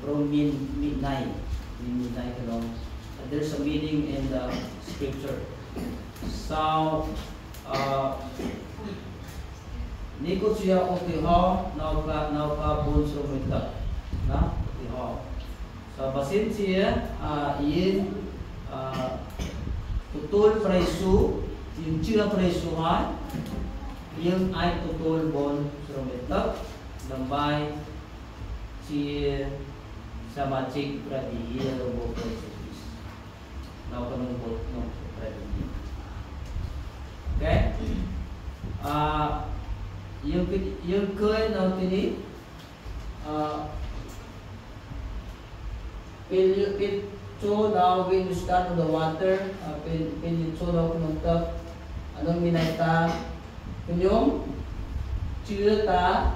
from midnight. Midnight, you know. There's a meaning in the scripture. So, Niko siya okiho, nauka bunso mitak, na okiho. So basin siya, yin tutul presu, yung siya presuhan, yung ay tutul bon mitak, lambay siya sa macik berarti ia robot presus. Nauka nung bot nung presu. Okay? Yung current now tini pilito now when you stand on the water, pilito now kumunta anong minata kunyong cirita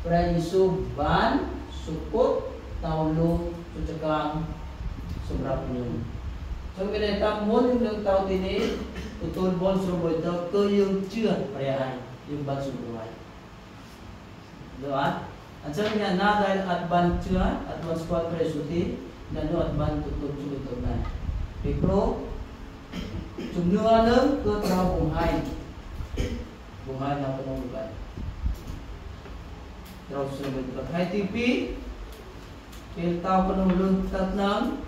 praisuban supot taulong tucakang sobrang kunyong. So minata mo yung tao tini tutul bon suruh itu ke yung chưa perayaan yung ban suruhan. Doa. Ansa niya na dahil adban chưa adban squad presuti nano adban tutul suruh na. Pero sumnuan ng ke traw bunghay. Bunghay na punong lugar. Traw suruh itu. Hai TV kita punong luntat nang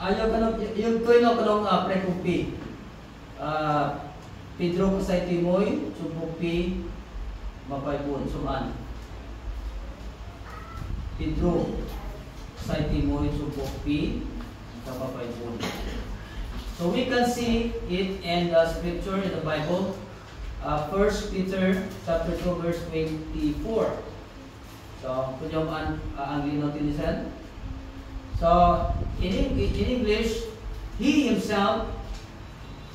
ayaw kanong yung koy no kanong prekupi. Pedro kasay timoy subupi mapaypon suman. Pedro kasay timoy subupi mapaypon. So we can see it in the scripture in the Bible, 1 Peter chapter 2 verse 24. So kunyong ang linotinisan. So in English, he himself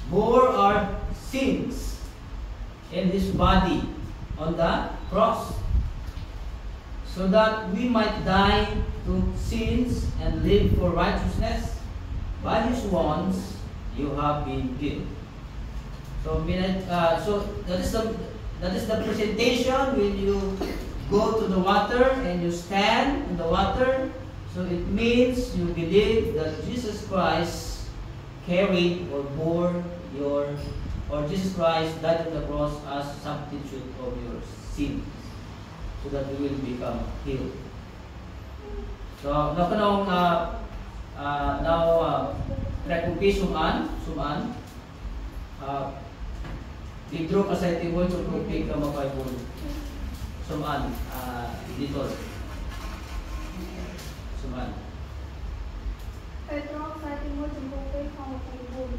bore our sins in his body on the cross, so that we might die to sins and live for righteousness. By his wounds you have been healed. So, that is the presentation when you go to the water and you stand in the water. So it means you believe that Jesus Christ carried or bore or Jesus Christ died on the cross as substitute of your sin, so that you will become healed. So nakanong rekumpi suman Pedro kasay timoy rekumpi ka mapaypon suman dito suman Pedro kasay timoy rekumpi ka mapaypon.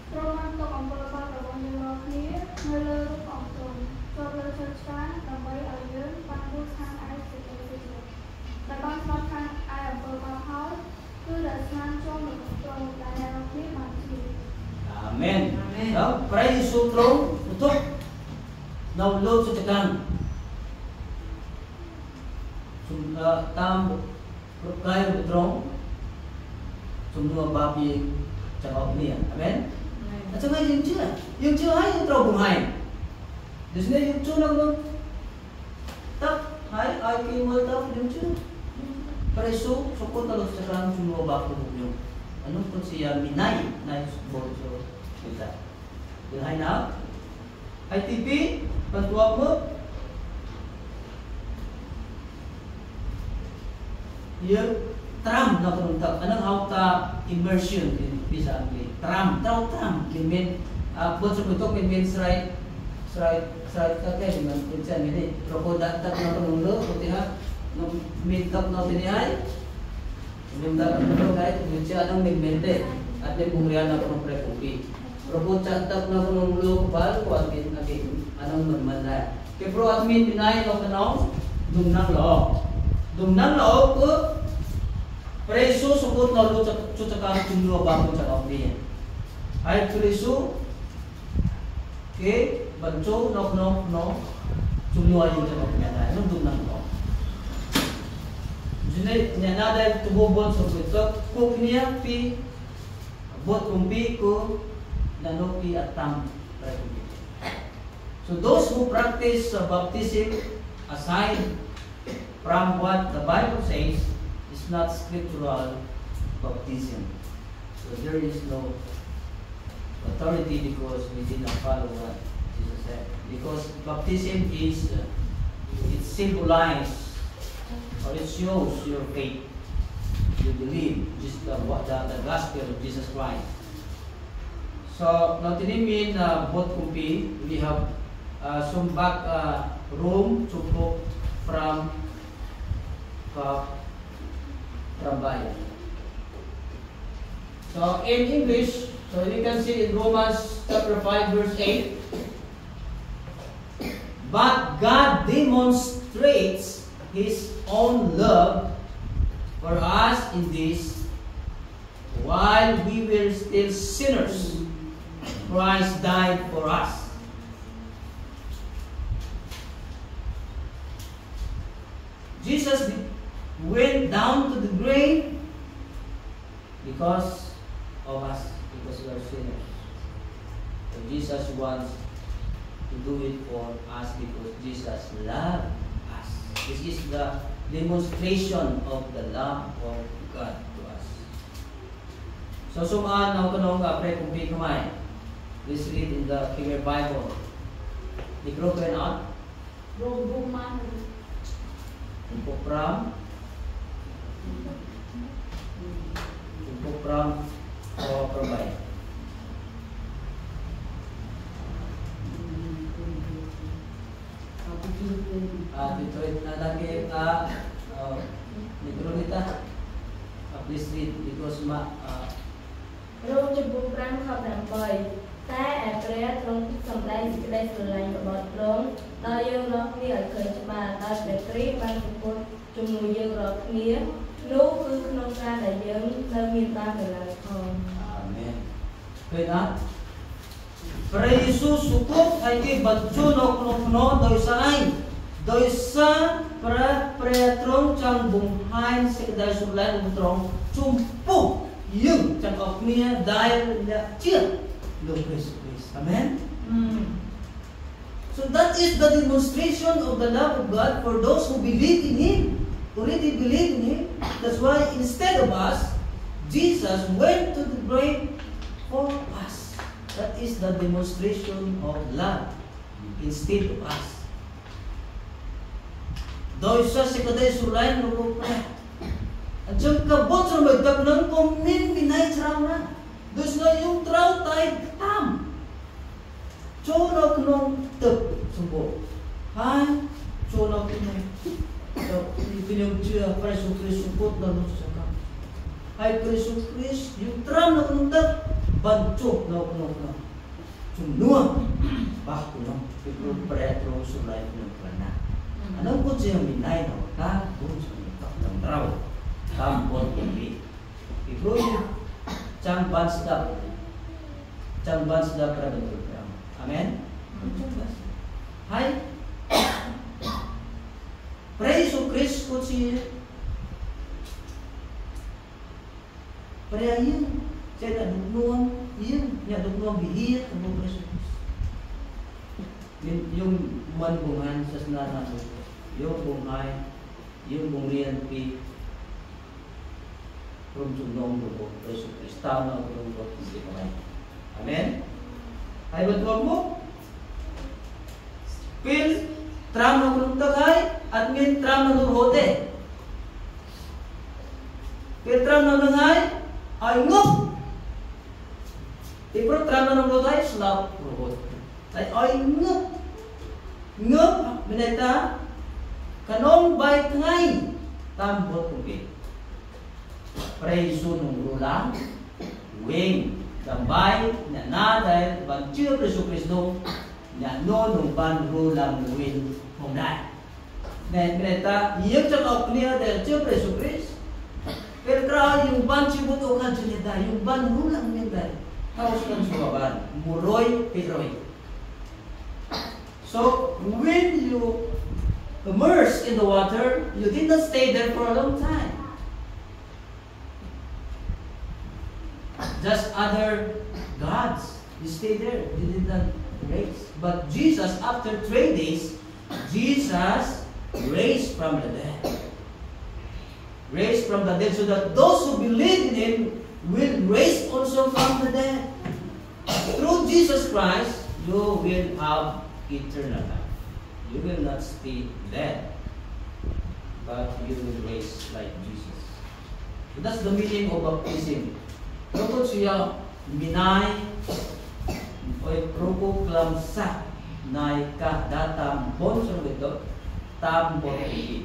Roman to ang palabat ang mga clear, nalaro ang tron. Sobrang sastan, tambay ayun, panbusan ay sikil-sikil. Tabang sastan ay ang pagmahal, tudasan chong tron dahil ni mati. Amen. So, pray sutro utok naulod sa takang. Tam kayo betrong semua babi cakap ni. Amen. At saka yung chưa ay yung traw bunghay. Di sini yung chưa lang tak ay kayo mo tap yung chưa. Preso sukot talos sa karang semua bako yung anong pun siya minay na yung so kita. Bunghay na. Ay TV pantuwa mo. Yung tram na punta. Anong auta immersion in bisa Angli. Tram. Kimin buat sebutok kimin serai kakek dengan kuncian ini. Rokok datang na penunggu putihan mintak na tinihai. Mintak na penunggu kahit kuncian ang migmente at may bumriyan na penunggu prekopi. Rokok catak na penunggu kepal kuatin akin anong magmanda. Kepro admin pinay no kanong dumnang loob ko preso sukot na lo cakang tumlo bako cakap niya. Ay preso ke banco no tumlo ayo cakap niya na no dumnang loob. Jadi niya na dahil tubobon sa betok kuk niya pi bot kumpi ko nanopi atam. So those who practice baptism aside from what the Bible says, is not scriptural baptism. So there is no authority because we did not follow what Jesus said. Because baptism is, it symbolizes or it shows your faith. You believe just the gospel of Jesus Christ. So, now tinimin both kumpi, we have sumbak room to book from bayan. So, in English, so you can see in Romans chapter 5 verse 8, but God demonstrates His own love for us in this, while we were still sinners, Christ died for us. Jesus went down to the grave because of us, because we are sinners. So Jesus wants to do it for us because Jesus loved us. This is the demonstration of the love of God to us. So sumaan na kanong pre kumpi kamay. Please read in the King Bible. The group went out. Roman. From o provide. Dito na lagi negro nita. Please read because Rome chụp bung răng học làm bời, ta April trong trong đây sự lành của bọn Rome, đôi dương nó nghĩa ở khởi chụp mà đôi về tri ban chụp bung chụp mùi dương rồi nghĩa, nấu cứ nông ra là dương nơi miền ta phải làm không. Amen. Kaya para Jesus sukop ay kay badjunok no doy sa ay doy sa para preatrong chang bunghain sa kadal sulan utrong chumpu yung chang of niya dahil niya chia Lord Jesus Christ. Amen. So that is the demonstration of the love of God for those who believe in Him, already believe in Him. That's why instead of us, Jesus went to the grave for us. That is the demonstration of love instead of us. Doy sa kaday sulayan no ko pre. At siyang kabot sa magdagnan ko min binay traw na. Dus na yung traw tay tam. Chonok nung tep sumbo. Han chonok nung ipinong siya Preso Kristo sumbo na nung sa kam. Ay Preso Kristo yung traw na nung tep bancok na nung Cumnua bakto nung ipinong pretro sulay nung plana. Anong po siya minay na wata kung sa mga ng traw. Kampon kumbi. Ipro yung chang bansda para betul. Amen. Hai. Praise to Christ ko siya. Para yun. Saya nak duknuang, yun. Nak duknuang bihir. Kamu Praise to Christ. Yung manbungan sa sananan mo. Yung bungay. Yung bungrian pi. From Jumnong Dugo. Praise to Christ. Tao na ako ng God. Hindi ko may. Amen. Ay ba't mo? Pil, tram na kulong tagay, at min tram na nurhote. Pil tram na nangay, ay ngop. Ipro tram na nurhote, slap nurhote. Ay ngop. Ngop, mineta, kanong bay tangay, tambot kumpi. Preso nung rulang, wing, gambay, na dahil bagyo Preso Kristo, na nung ban rulang win humday. Then, mineta, iyang chakap niya dahil siya Preso Kristo. Pero tra yung ban sibut o kan sinita, yung ban rulang win dahil. Tapos kan sumaban, muroy, piroy. So, when you immerse in the water, you did not stay there for a long time. Just other gods, you stay there. You did not raise. But Jesus, after 3 days, Jesus raised from the dead. raised from the dead, so that those who believe in Him will raise also from the dead. Through Jesus Christ, you will have eternal life. You will not stay dead, but you will raise like Jesus. So that's the meaning of baptism. Tungkol siya minay oy proklamsa na datam bonso ito tambon ini.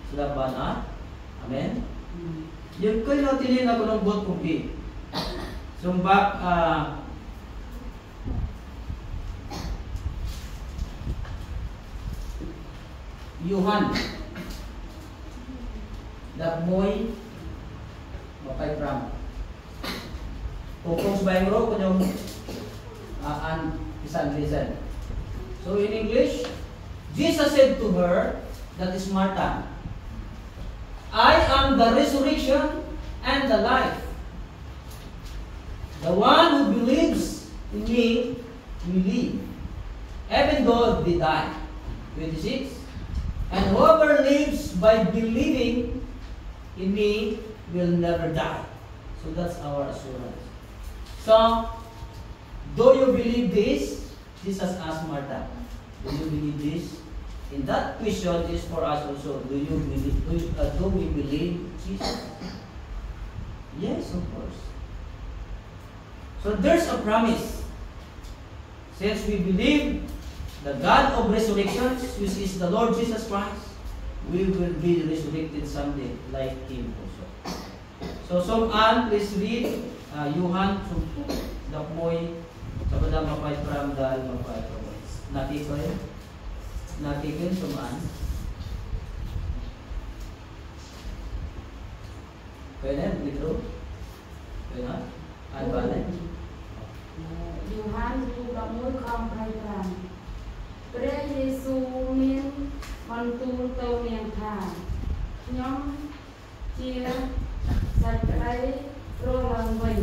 Sudah ba na? Amen? Yun ko'y natilin ako ng bot kumpi. Sumbak Yuhan Dapmoy Mapay Pram Pupong Subayang Ro Kunyong Isan listen. So in English, Jesus said to her, that is Martha, I am the resurrection and the life. The one who believes in me will live, even though they die. 26. And whoever lives by believing in me will never die. So that's our assurance. So, do you believe this? Jesus asked Martha, do you believe this? And that question is for us also. Do we believe Jesus? Yes, of course. So there's a promise. Since we believe the God of resurrection, which is the Lord Jesus Christ, we will be resurrected someday like Him also. So someone, please read Yuhan Dapmoy Sabada Mapay Pram Dal Mapay Pram. Natikin sumaan. Pwede dito? Pwede na? Ano ba na? Yuhan Dapmoy Pram Pram. ព្រះយេស៊ូវមានបន្ទូលទៅនាងថាខ្ញុំជាសេចក្តីរស់ឡើងវិញ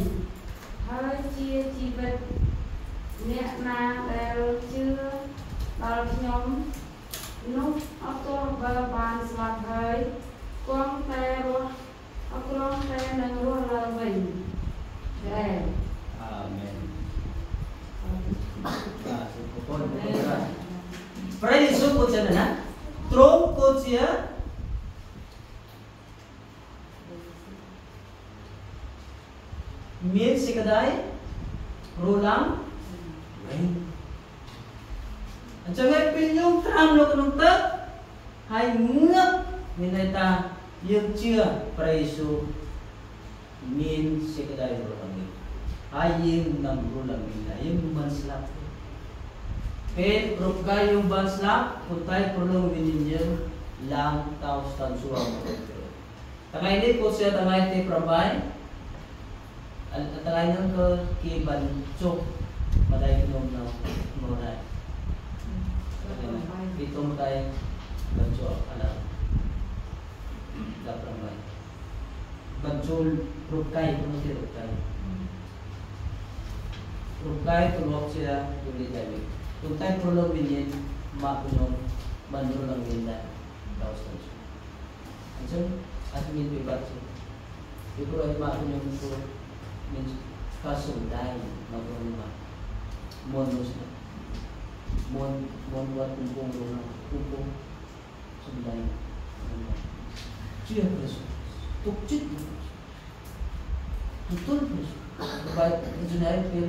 ហើយជាជីវិតអ្នកណាដែលជឿដល់ខ្ញុំនោះអត់ទាស់បើបានស្លាប់ហើយគង់តែរស់អត់គ្រាន់តែនឹងរស់ឡើងវិញដែរ Amen. Praise the Lord siya na. Throne ko siya. Mir si kaday. Rulang. Rain. At sa ngay pinyong tram lo kanong tak. Hay ngap. Minayta. Yung siya. Praise the Lord. Min si kaday rulang. Hay yung nang rulang nila. Yung manslap. Pen rupka yung banslap, puntay pulong wininyo lang taos tansuang. Tangay ni po siya tangay ti prabay. Tangay nang ko kiban chok. Maday kinom na moray. Ito mo tayo bancho alam. Da prabay. Banchol rupkay puno si rupkay. Rupkay tulok siya tuloy dali. Kung tayo prologin yan, mapunong bandro lang yun na daos na siya. And so, at min pibat siya. Ipuro ay mapunong po, means kasunday, mapunong ma. Monos na. Mon wat kumpong na. Kumpong. Sunday. Siya preso. Tukchit mo. Tutol preso. Baik, itu naik pil.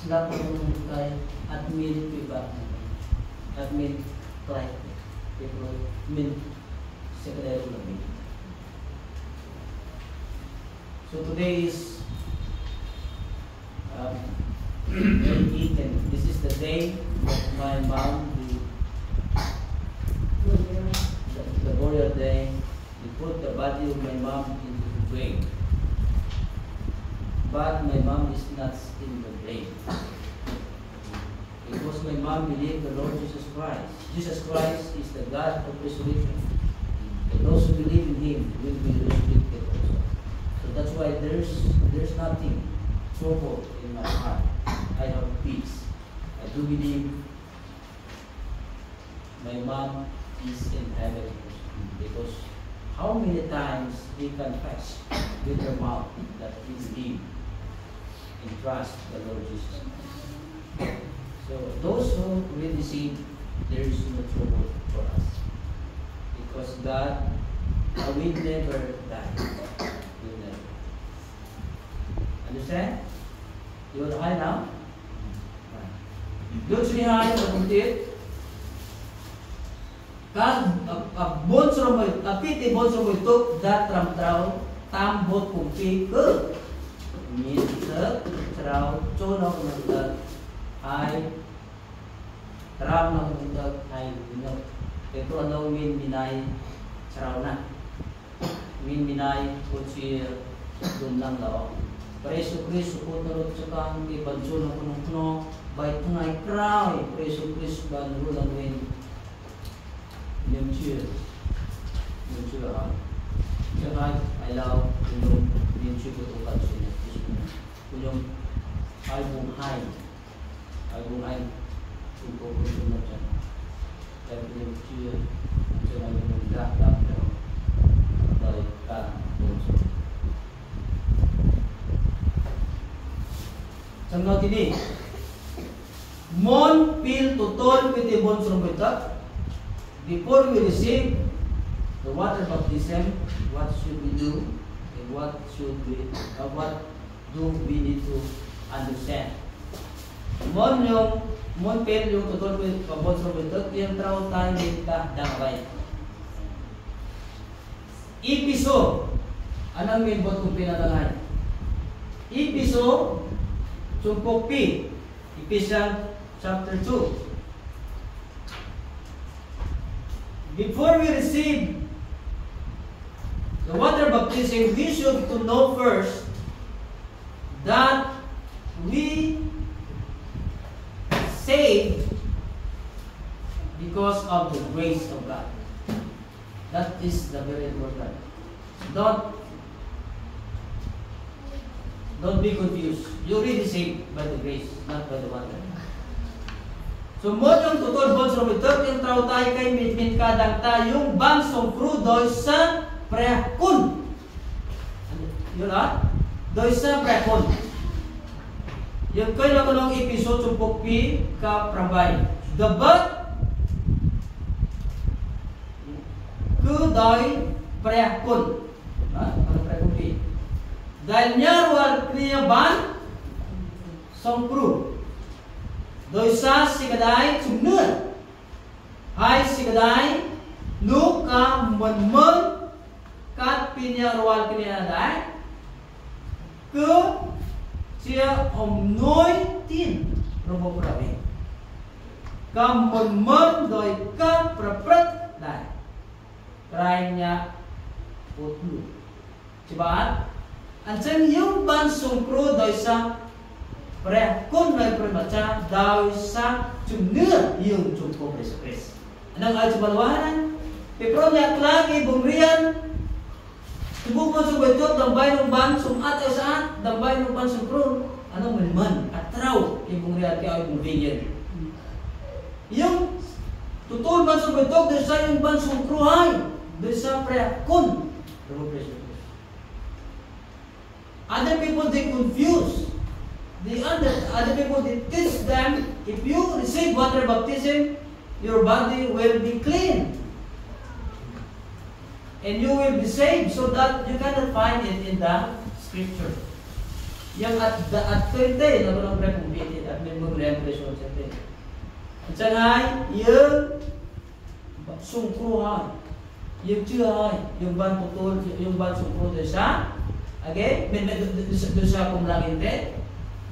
Sila pun kay admin piba, admin client, people min secretary lagi. So today is 18. This is the day of my mom, the burial day. We put the body of my mom into the grave. But my mom is not in the grave. Because my mom believed the Lord Jesus Christ. Jesus Christ is the God of resurrection. And those who believe in Him will be resurrected also. So that's why there's nothing trouble in my heart. I have peace. I do believe my mom is in heaven. Because how many times times they confess with their mouth that they believe and trust the Lord Jesus. So those who really receive, there is no trouble for us. Because God will never die. Will never. Understand? You are high now? Doon sa high na kuntit. Bonsro mo, apiti bonsro mo ito, datram traw, tambot kumpi ke. Minta traw, cono kumanta, ay, traw na kumanta, ay, no. Ito ano min binay, traw na. Min binay, kutsi, doon lang daw. Preso Kristo po tarot sa kang ibanso na punong-puno, bait ngay kraw, Preso Kristo ba nulang win. Niệm chưa à? Trước hai ai lao cùng niệm chưa của tổ chức này, cùng ai vùng hai anh cùng có cùng một trận, cái niệm chưa cho nên mình ra đáp đời cả bốn số. Trong đó thì đi mon pil tutol piti bon sumbetak. Before we receive the water baptism, what should we do and what do we need to understand? Mon pen yung tutol ko pabot sa betot yung traw tayo kita dangay. Ipiso, anong may bot kong pinadangay? Ipiso, sumpok P, Ephesians chapter 2. Before we receive the water baptism, we should to know first that we saved because of the grace of God. That is the very important. Don't be confused. You're really saved by the grace, not by the water. So mo yung tutol bonsro mitot yung traw tayo kay min kadang tayong bansong crudo sa prehakun. Yun ah? Doy sa prehakun. Yung kayo na kulong episode sumpok pi ka prabay. Dabat kudoy prehakun. Ano prehakun pi? Dahil nyarwal kriya ban song crudo. Doy sa sikadai sumnun. Hai sikadai nu ka menmen kat pinya rual pinya dai ke cia noi tin robo prabi. Ka menmen doy ka prapret dai. Krainya putlu. Coba anjing yung ban sungkro doy sa Pre, kung may perbaca daw sa jumnir yung jumpo Preso. Anong ay jumalwahan? Pero niya klagi bumrian. Tubog mo subetot dambay ng ban sumat ay saat dambay ng ban sumprun. Anong maliman at traw ibumrian kaya ay bumrian. Yung tutul ban subetot desa yung ban sumkruhay desa pre kun Preso. Other people they confuse. The other people they teach them, if you receive water baptism, your body will be clean. And you will be saved, so that you cannot find it in the scripture. Yang at 20, na walang pre-completed, at may mag-reimpression sa 20. At saan ay, yung sungkruhan, yung tiyahay, yung ban tutol, yung ban sungkruh desa, okay, doon kung langin din,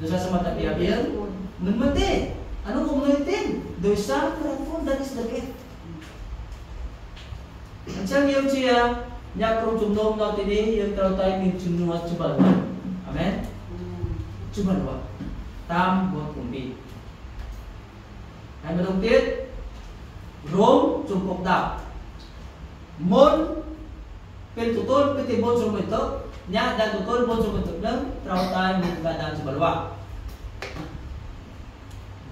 dosa sa mata piyabil, numati. Anong kumulutin? Dosa prafon, that is the gift. Ang siyang yung siya, niya kung jumnom na tini, yung tao tayo ng jumnuwa chubalwa. Amen? Chubalwa. Tam buat kumbi. Ay madungkit, Rome, chumpok daw. Mon, piltutol, pitibon sumito, nya dan tutol bon sumetuk lang traw tayo ng kadang sa balwa.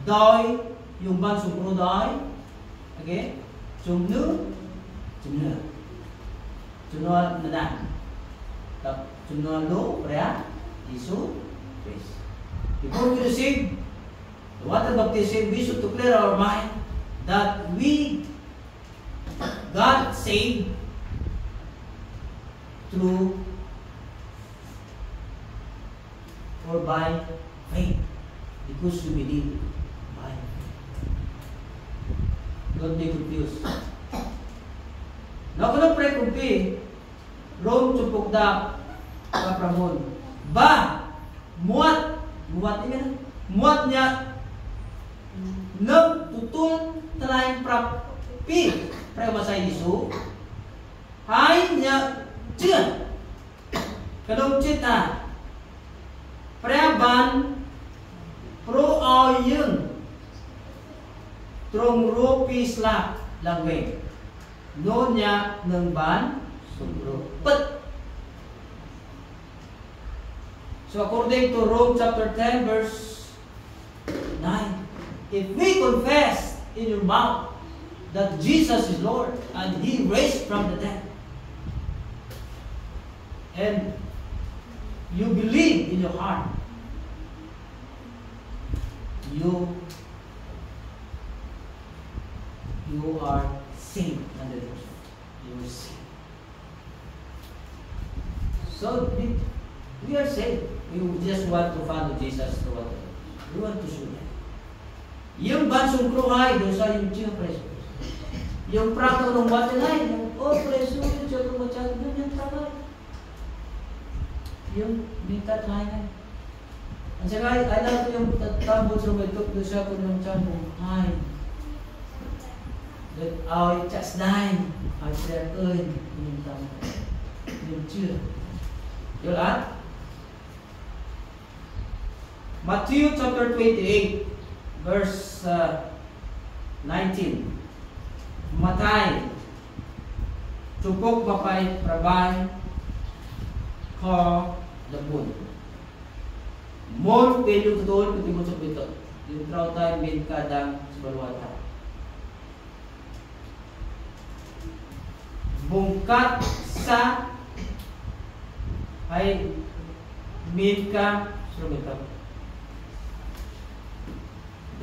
Doi yung ban sumro doi. Okay? Sumnu. Sunod na. Sunod lo, prea, Jesus Christ. Before we receive the water baptism, we should to clear our mind that God saved through or by faith, because we believe by faith. Don't be confused. Now, kung pray kumpi, Rome chupukda kapramon. Ba, muat niya, nagtutul talayang prapi, pray masay Isu, hay niya, chưa, kadong cita, preban, pro ayun, trong rupi slap, langweng, no niya ng ban, subro, pet. So according to Rome chapter 10 verse 9, if we confess in your mouth that Jesus is Lord and He raised from the dead, and you believe in your heart, you are saved under the truth. You are saved. So we are saved. We just want to follow Jesus to what we want to show that. Yung bansong kruhay, dosa yung chiyo preso. Yung prato ng watilay, yung preso, yung chiyo ng watilay, yung prato. Yung mintat lain. At saka, I love yung tambot sa may-tuk, dosa ko ng tiyan mo, ay, that ay chas nine, ay siya kun, yung tambot. Yung chiyo. Yung lahat? Matthew chapter 28, verse 19. Matay, cupok mapay prabay, ko dabun. Mon pelo tutol kuti mo subito. Yung traw tayo min kadang sebalwata. Bungkat sa ay min ka subito.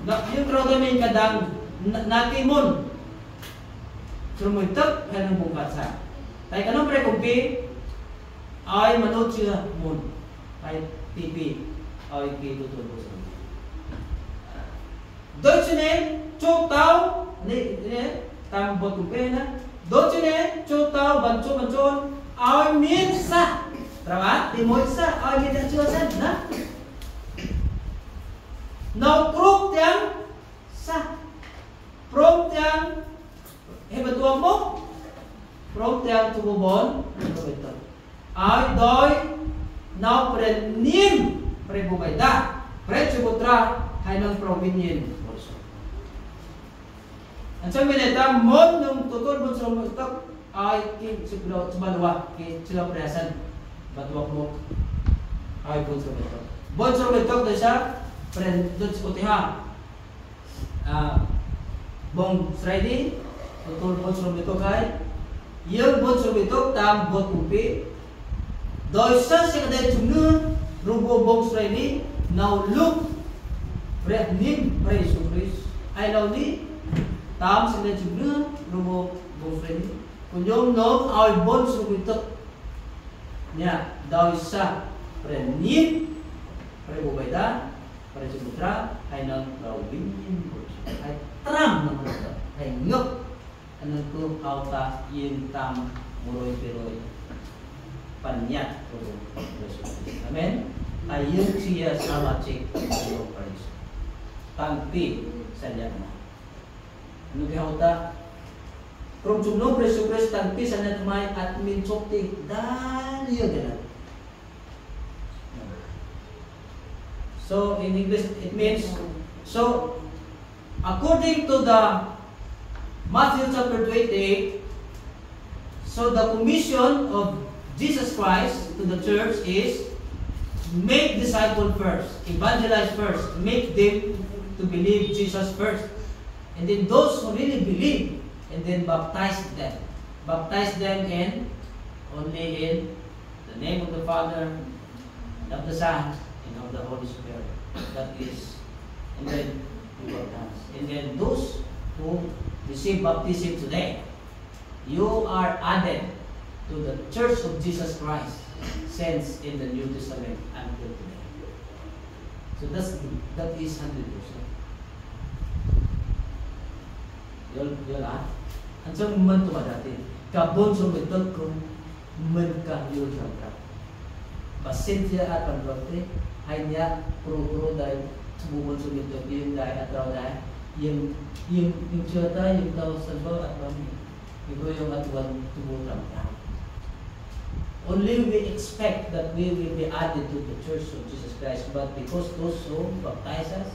Yung traw tayo min kadang nakimon. Sumuitak ay ng bungkat sa. Tayo kanong prekumpi ay manot siya mon. Ay tipi. Ay kitutol ko sa mga. Doon siya chok tao. Tambot kumpi na. Doon siya chok tao. Bancho. Ay minsa. Tama? Timoy sa. Ay minsa na. Now proof yang sa. Proof yang hebatuan mo. Proof yang tububon. Ay doy. Now prenim. Prebubay-da. Pre-chubutra. Hay ng provinian also. Ang sabi nita, mon nung tutol mo sa utak ay subalwa. Sila presan. Batuak mo. Ay bon sa utak. Bon sa utak na siya. Doon sa utiha. Bong Friday. Tutol bon sa utak ay. Yung bon sa utak tam bot kumpi. Doon sa kadang jumnun. Rubo bong Friday. Now look. Bread nim. Praise to Christ. I love thee. Tam sa kadang jumnun. Rubo bong Friday. Kunyong nom ay bon sa utak. Nya. Doon sa bread nim. Prebubay-da. Para sa putra ay nang rawin ay tram naman ito ay ngok anong ko kauta yung tam muroy-piroy panyat ko. Amen? Ayun siya sa machik yung Christ tangpi sa liyan mo ano kauta from sumno preso Christ tangpi sa liyan mo at minsokti dahil yun ganun. So in English it means, so according to the Matthew chapter 28, so the commission of Jesus Christ to the church is make disciples first, evangelize first, make them to believe Jesus first, and then those who really believe, and then baptize them in only in the name of the Father, and of the Son, and of the Holy Spirit. That is, and then we baptize. And then those who receive baptism today, you are added to the Church of Jesus Christ, saints in the New Testament until today. So that is 100%. Yun ang sa moment tumadati. Kabon sa metod kung menka yun ka. Basin siya at pagbalte, ay niya pro dahil sumubon sa metod yung dahil at raw dahil yung siyata, yung tao sa bawa at bami. Ito yung atuan tumutang ka. Only we expect that we will be added to the Church of Jesus Christ, but because those who baptize us,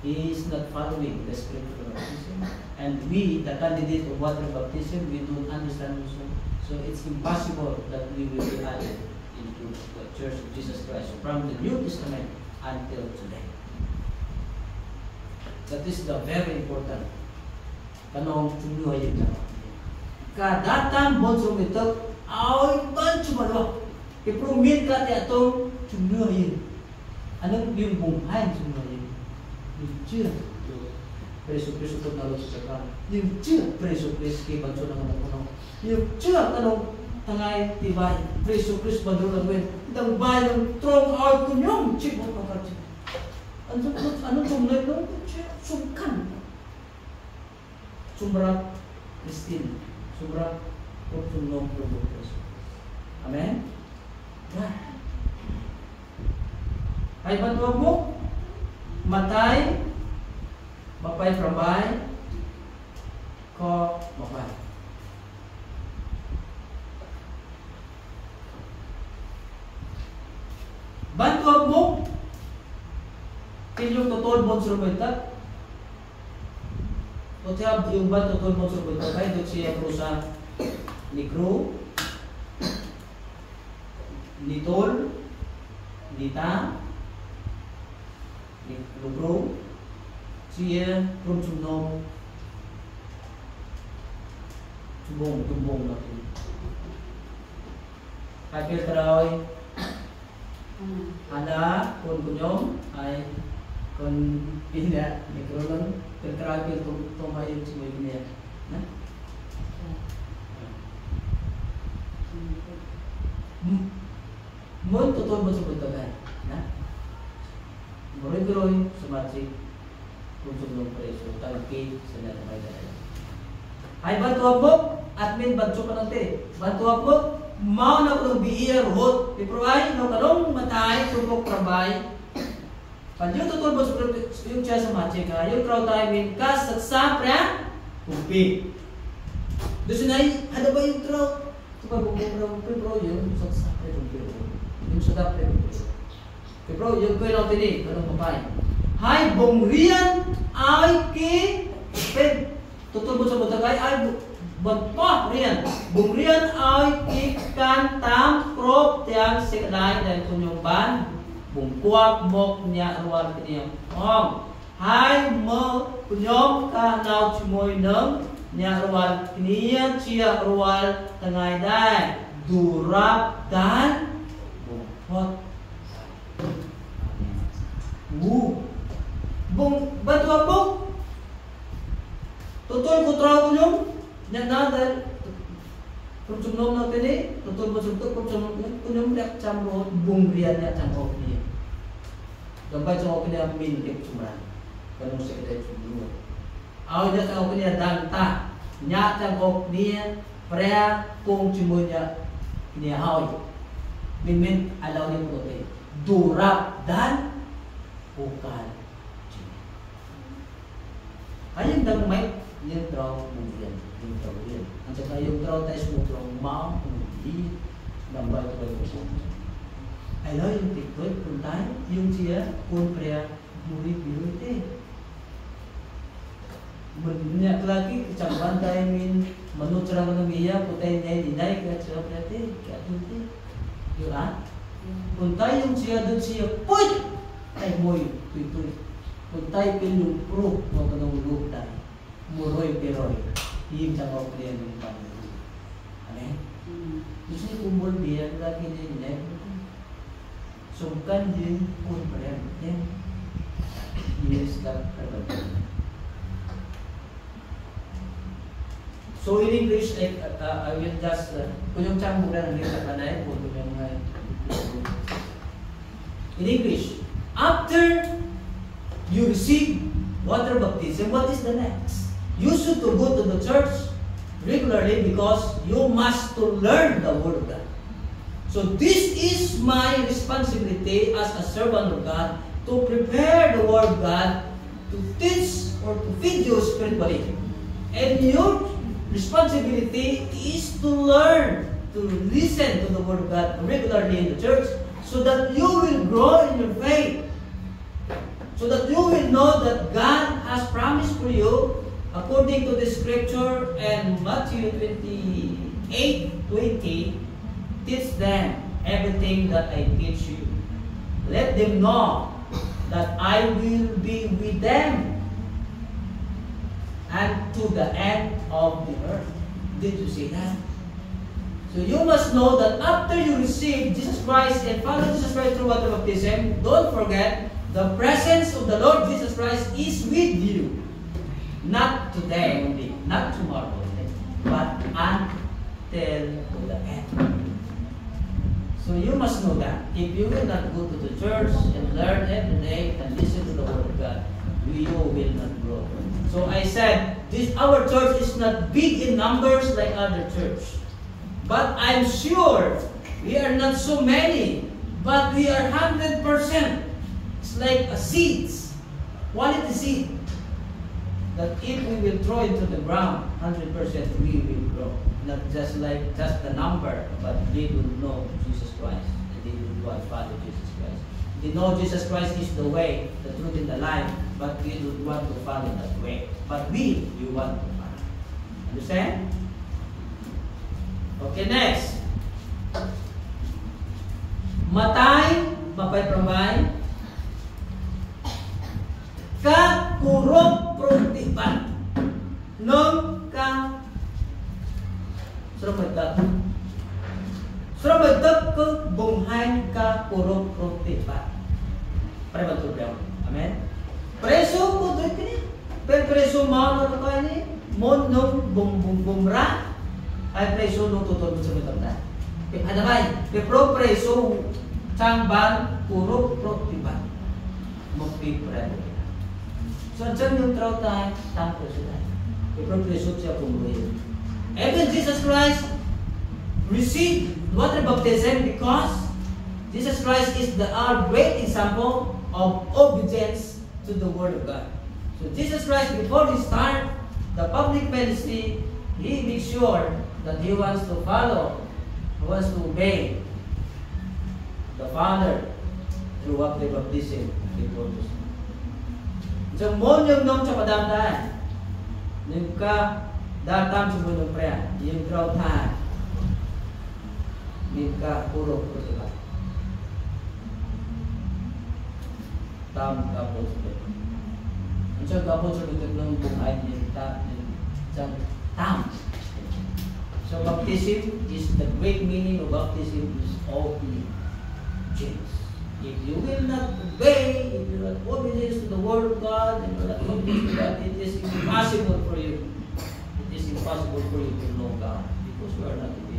he is not following the scripture of baptism, and we, the candidate of water baptism, we don't understand also. So it's impossible that we will be added into the Church of Jesus Christ from the New Testament until today. That is the very important. Kanong tumuhay ito. Kadatang bonso ito, ay ban cumalo. Iprumit ka ti atong tumuhay. Anong yung bunghay tumuhay? Yung chưa. Preso-preso po talo sa saka. Yung chưa. Preso-preso kay banso naman ako. Yung chưa. Anong tangay tibay. Preso-preso ba doon lang. Itang bayang trong out ko niyong. Chip mo pa ka. Anong tumuhay doon? Sungkan. Sumrak Christine. Sumrak Pagtulong Produktors. Amen? Ay batuwa mo? Matay, mapay prabay, ko mapay. Bantuwa mo? Kilyong totoo mo surumitak? O siya yung bantuwa totoo mo surumitak? Kaya doon siya perusahaan ni Kru, ni Tol, ni Ta, ni Lugro, siya kung sumnom, tumbong natin. Kapil taraway, Ana, kung kunyong, ay kung pina, ni Kru lang, kapil tumayin si Moy niya. Mun totoo mo sa buntagan, na? Murigroy, sumatrik, kung sumulong preso, talpid, sa natamay dahil. Ay, bantuwa mo, at min bantu ka nante. Bantuwa mo, mao na kung biya ruhot. Iprovide, no kanong matay, tupok trabay. Pag yung totoo mo sa yung siya sa matrik, yung crowd tayo min, kasaksa, pre, kumpi. Doon sinay, hada ba yung crowd? Pero yung saksa, pre, kumpi. Yung sadap, pre, kumpi. Pero yung ko yung tini, anong papay? Hai, bongrian, ay ki, pen, tutubod sa butagay, ay, bantpa, riyan. Bongrian, ay ki, kan, tam, krop, tiang, siklay, dan kunyong ban, bungkuak, mok, niya, ruwal, kiniyang, hai, mo, kunyong, ka, naw, chumoy, nang, niya, ruwal, kiniyang, siya, ruwal, tangay, day, durap, dan, bungkot. Bantuan po. Tutol ko trago nyo. Yan na dahil kung sumnom natin eh. Tutol mo sumtok kung sumnom kunyong liak camro bungrian niya camro niya. Dampay sa ako niya mintik sumran. Kanong sa kita sumro. Aw niya sa ako niya danta. Niya camro niya. Prea kung summo niya niya haoy. Min alaw niya po tayo. Durap dan bukal. Ayun dang may yung draw bungrian. Yung draw yan. At saka yung draw tayo sumutro maam hindi nambay ito kayo po. Ayaw yung tiktoy puntay yung siya kung prea muri-muri ite. Niya lagi kecampan tayo min menurut cara menemia putay niya dinay kaya cara prea kaya tunti. Yun puntay yung siya doon siya puy! Ay moy, tuy-tuy. Puntay pilong pro, mga kanong tayo. Muroy piroy. Hiyim sa mga kliyan ng pamilya. Amen? Kasi kumpul biar lagi din sungkan din pun parang yes that. So in English, I will just kung yung chambulan ang dito kanay po yung in English, after you receive water baptism, what is the next? You should to go to the church regularly because you must to learn the Word of God. So this is my responsibility as a servant of God to prepare the Word of God to teach or to feed you spiritually. And your responsibility is to learn, to listen to the Word of God regularly in the church so that you will grow in your faith. So that you will know that God has promised for you according to the scripture and Matthew 28:20, teach them everything that I teach you. Let them know that I will be with them and to the end of the earth. Did you see that? So you must know that after you receive Jesus Christ and follow Jesus Christ through water baptism, don't forget the presence of the Lord Jesus Christ is with you. Not today only, not tomorrow only, but until the end. So you must know that. If you will not go to the church and learn every day and listen to the Word of God, you will not grow. So I said, our church is not big in numbers like other church. But I'm sure we are not so many, but we are 100%. It's like a seeds, quality seed. That if we will throw into the ground, 100% we will grow. Not just like just the number, but they will know Jesus Christ. And they will go and follow Jesus Christ. They know Jesus Christ is the way, the truth, and the life, but we don't want to follow that way. But we want to follow. Understand? Okay, next. Matay, mapay-pramay, ka kurog produktiban nung ka surabagdag ke bunghain ka kurog produktiban para matulog. Amen. Preso po doon kini. Pero preso mo na ko ini mon nung bumra ay preso nung tutulog sa matanda. Ada bay, pero preso changban kurog produktiban. Magpipre. So, dyan yung traw tayo, tampo sila. Ipropresot siya kumuhin. Even Jesus Christ received water baptism because Jesus Christ is our great example of obedience to the Word of God. So, Jesus Christ, before he start the public ministry, he makes sure that he wants to follow, he wants to obey the Father through water baptism before this. So, mon yung nung sa padamdaan, yung ka datam sa bunong preya, yung drawtahan, yung ka puro diba? Tam kapos diba? Ang siyang kapos sa bitot ng buhay, yung tam. So, baptism is the great meaning of baptism is obedience. If you will not obey, if you will not obedience to the Word of God, and you will not obedience to God, it is impossible for you. It is impossible for you to know God because you are not obedient.